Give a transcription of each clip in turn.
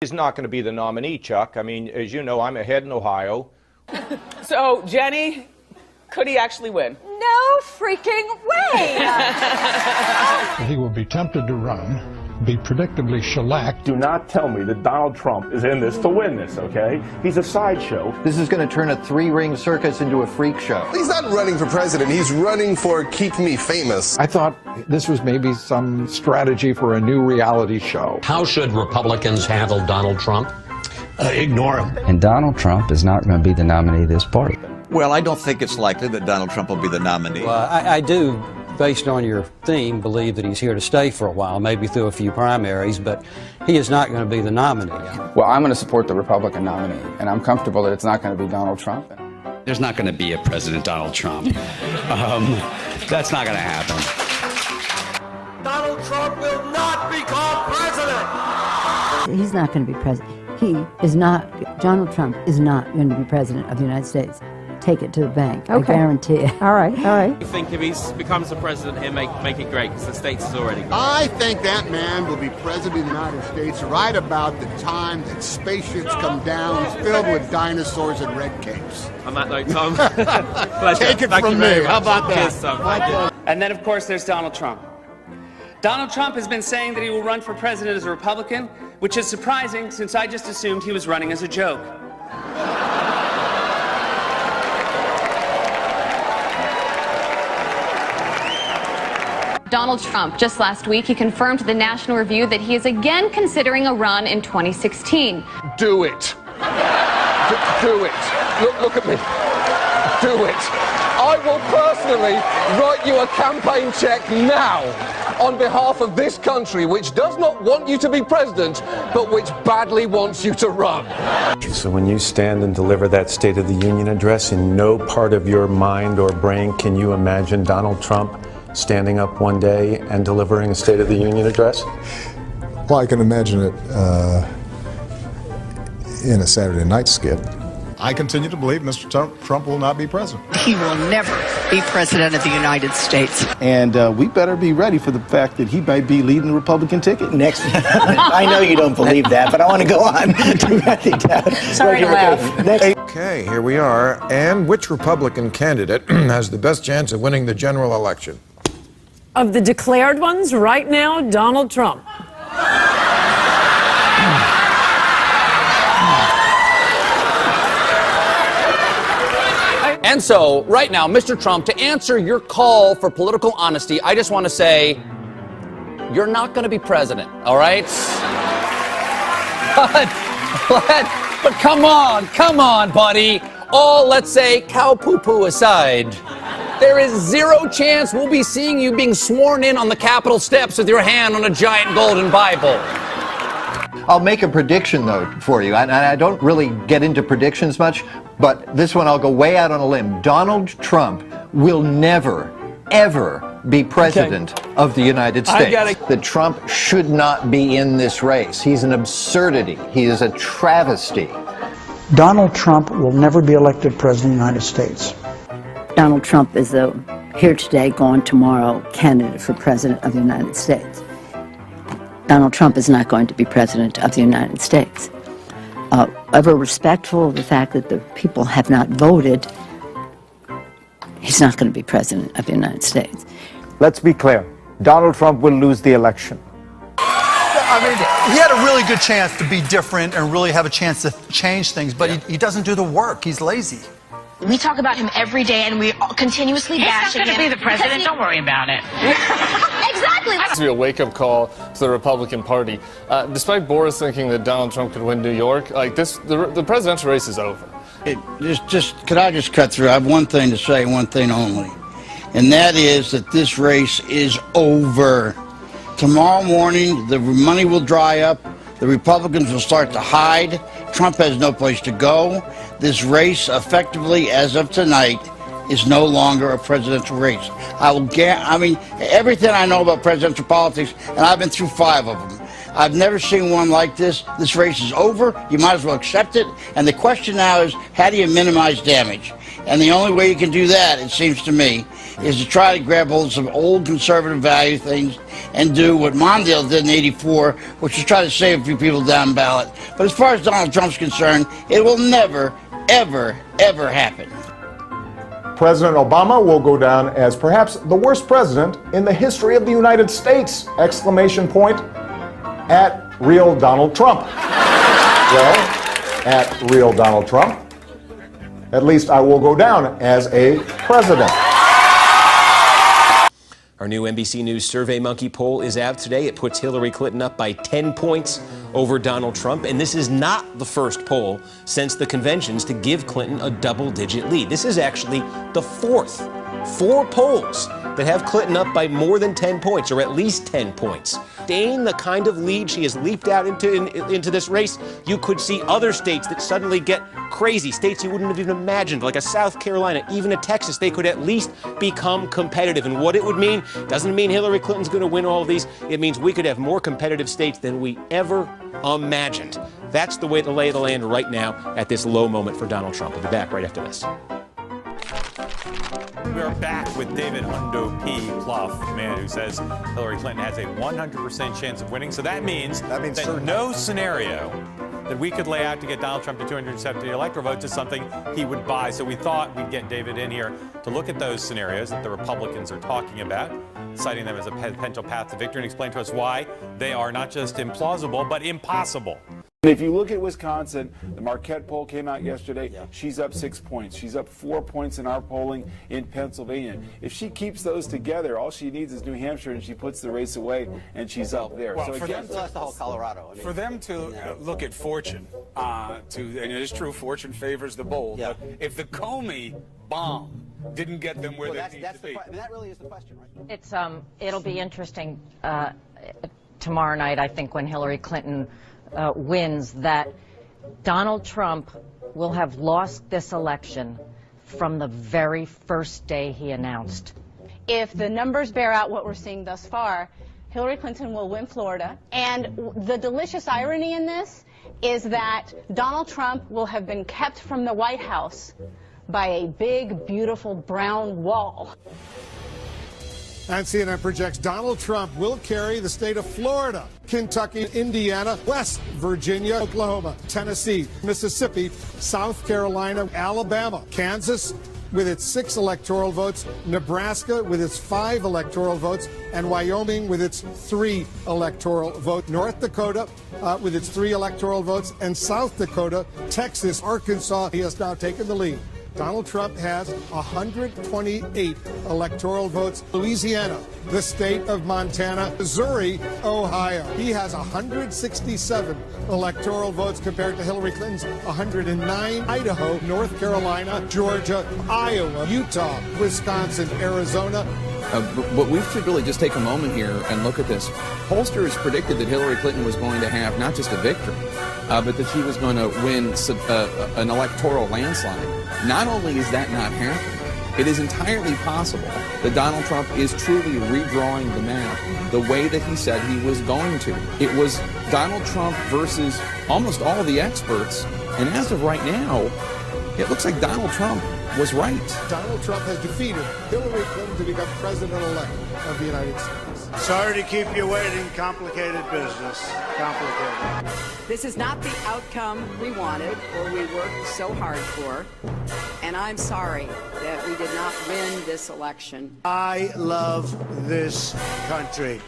He's not going to be the nominee, Chuck. I mean, as you know, I'm ahead in Ohio. So, Jenny, could he actually win? No freaking way! He will be tempted to run, be predictably shellacked. Do not tell me that Donald Trump is in this to win this, okay? He's a sideshow. This is going to turn a three-ring circus into a freak show. He's not running for president. He's running for Keep Me Famous. I thought this was maybe some strategy for a new reality show. How should Republicans handle Donald Trump? Ignore him. And Donald Trump is not going to be the nominee of this party. Well, I don't think it's likely that Donald Trump will be the nominee. Well, I do, based on your theme, believe that he's here to stay for a while, maybe through a few primaries, but he is not going to be the nominee. Well, I'm going to support the Republican nominee, and I'm comfortable that it's not going to be Donald Trump. There's not going to be a President Donald Trump. That's not going to happen. Donald Trump will not become president. He's not going to be president. Donald Trump is not going to be president of the United States. Take it to the bank. Okay. I guarantee it. All right. I think if he becomes the president, he'll make it great, because the States is already great. I think that man will be president of the United States right about the time that spaceships come down filled with dinosaurs and red capes. On that note, Tom, take it from me. How about that? Cheers, Tom. And then, of course, there's Donald Trump. Donald Trump has been saying that he will run for president as a Republican, which is surprising since I just assumed he was running as a joke. Donald Trump, just last week, he confirmed to the National Review that he is again considering a run in 2016. Do it. Do it. Look at me. Do it. I will personally write you a campaign check now on behalf of this country, which does not want you to be president, but which badly wants you to run. So when you stand and deliver that State of the Union address, in no part of your mind or brain can you imagine Donald Trump standing up one day and delivering a State of the Union address? Well, I can imagine it in a Saturday night skit. I continue to believe Mr. Trump will not be president. He will never be president of the United States. And we better be ready for the fact that he might be leading the Republican ticket next. I know you don't believe that, but I want to go on. Sorry to laugh. Okay, here we are. And which Republican candidate has the best chance of winning the general election? Of the declared ones, right now, Donald Trump. And so, right now, Mr. Trump, to answer your call for political honesty, I just want to say, you're not going to be president, all right? But come on, buddy. All, let's say, cow poo-poo aside, there is zero chance we'll be seeing you being sworn in on the Capitol steps with your hand on a giant golden Bible. I'll make a prediction, though, for you. And I don't really get into predictions much, but this one I'll go way out on a limb. Donald Trump will never, ever be president of the United States. That Trump should not be in this race. He's an absurdity. He is a travesty. Donald Trump will never be elected president of the United States. Donald Trump is a here today, gone tomorrow candidate for president of the United States. Donald Trump is not going to be president of the United States. Ever respectful of the fact that the people have not voted, he's not going to be president of the United States. Let's be clear. Donald Trump will lose the election. I mean, he had a really good chance to be different and really have a chance to change things, but he doesn't do the work. He's lazy. We talk about him every day, and we continuously bash him. He's not going to be the president. Don't worry about it. Exactly. This will be a wake-up call to the Republican Party. Despite Boris thinking that Donald Trump could win New York, like this, the presidential race is over. Could I just cut through? I have one thing to say, one thing only, and that is that this race is over. Tomorrow morning, the money will dry up. The Republicans will start to hide. Trump has no place to go. This race, effectively, as of tonight, is no longer a presidential race. I mean, everything I know about presidential politics, and I've been through 5 of them, I've never seen one like this. This race is over. You might as well accept it. And the question now is, how do you minimize damage? And the only way you can do that, it seems to me, is to try to grab hold of some old conservative value things and do what Mondale did in '84, which is try to save a few people down ballot. But as far as Donald Trump's concerned, it will never, ever, ever happen. President Obama will go down as perhaps the worst president in the history of the United States! Exclamation point at real Donald Trump. Well, at real Donald Trump, at least I will go down as a president. Our new NBC News SurveyMonkey poll is out today. It puts Hillary Clinton up by 10 points over Donald Trump. And this is not the first poll since the conventions to give Clinton a double-digit lead. This is actually the fourth. 4 polls that have Clinton up by more than 10 points, or at least 10 points. Staying the kind of lead she has leaped out into this race, you could see other states that suddenly get crazy, states you wouldn't have even imagined, like a South Carolina, even a Texas. They could at least become competitive. And what it would mean doesn't mean Hillary Clinton's going to win all of these. It means we could have more competitive states than we ever imagined. That's the way the lay of the land right now at this low moment for Donald Trump. We'll be back right after this. We are back with David Hundo P. Plouffe, the man who says Hillary Clinton has a 100% chance of winning. So that means that no scenario that we could lay out to get Donald Trump to 270 electoral votes is something he would buy. So we thought we'd get David in here to look at those scenarios that the Republicans are talking about, citing them as a potential path to victory, and explain to us why they are not just implausible, but impossible. If you look at Wisconsin, the Marquette poll came out yesterday. She's up 6 points. She's up 4 points in our polling in Pennsylvania. If she keeps those together, all she needs is New Hampshire, and she puts the race away, and she's up there. Well, so for again, them, the whole Colorado. For them to look at fortune, and it is true, fortune favors the bold. But if the Comey bomb didn't get them where they need to be, that really is the question, right? It's it'll be interesting tomorrow night, I think, when Hillary Clinton wins, that Donald Trump will have lost this election from the very first day he announced. If the numbers bear out what we're seeing thus far, Hillary Clinton will win Florida. And the delicious irony in this is that Donald Trump will have been kept from the White House by a big, beautiful brown wall. And CNN projects Donald Trump will carry the state of Florida, Kentucky, Indiana, West Virginia, Oklahoma, Tennessee, Mississippi, South Carolina, Alabama, Kansas with its 6 electoral votes, Nebraska with its 5 electoral votes, and Wyoming with its 3 electoral votes, North Dakota with its 3 electoral votes, and South Dakota, Texas, Arkansas. He has now taken the lead. Donald Trump has 128 electoral votes. Louisiana, the state of Montana, Missouri, Ohio. He has 167 electoral votes compared to Hillary Clinton's 109. Idaho, North Carolina, Georgia, Iowa, Utah, Wisconsin, Arizona. But we should really just take a moment here and look at this. Pollsters predicted that Hillary Clinton was going to have not just a victory, but that she was going to win an electoral landslide. Not only is that not happening, it is entirely possible that Donald Trump is truly redrawing the map the way that he said he was going to. It was Donald Trump versus almost all the experts, and as of right now, it looks like Donald Trump was right. Donald Trump has defeated Hillary Clinton to become president-elect of the United States. Sorry to keep you waiting. Complicated business. Complicated. This is not the outcome we wanted or we worked so hard for. And I'm sorry that we did not win this election. I love this country.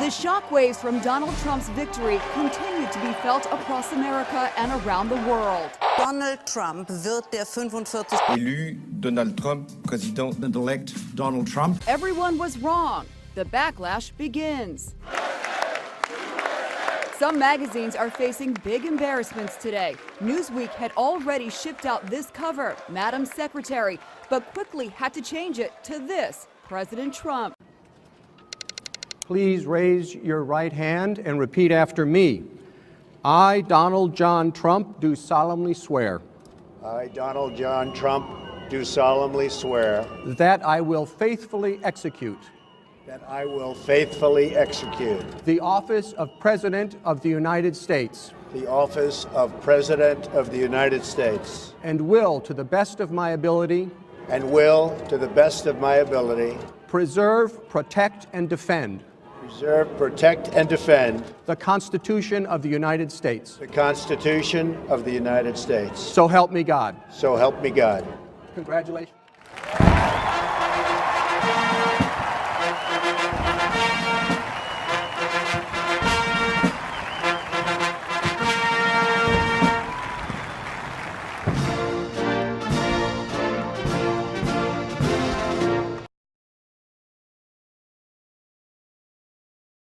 The shockwaves from Donald Trump's victory continue to be felt across America and around the world. Donald Trump wird der 45. Élu Donald Trump, President-elect Donald Trump. Everyone was wrong. The backlash begins. Some magazines are facing big embarrassments today. Newsweek had already shipped out this cover, Madam Secretary, but quickly had to change it to this, President Trump. Please raise your right hand and repeat after me. I, Donald John Trump, do solemnly swear. I, Donald John Trump, do solemnly swear. That I will faithfully execute. That I will faithfully execute. The office of President of the United States. the office of President of the United States, and will, to the best of my ability, preserve, protect, and defend the Constitution of the United States. the United States. So help me God. So help me God. Congratulations.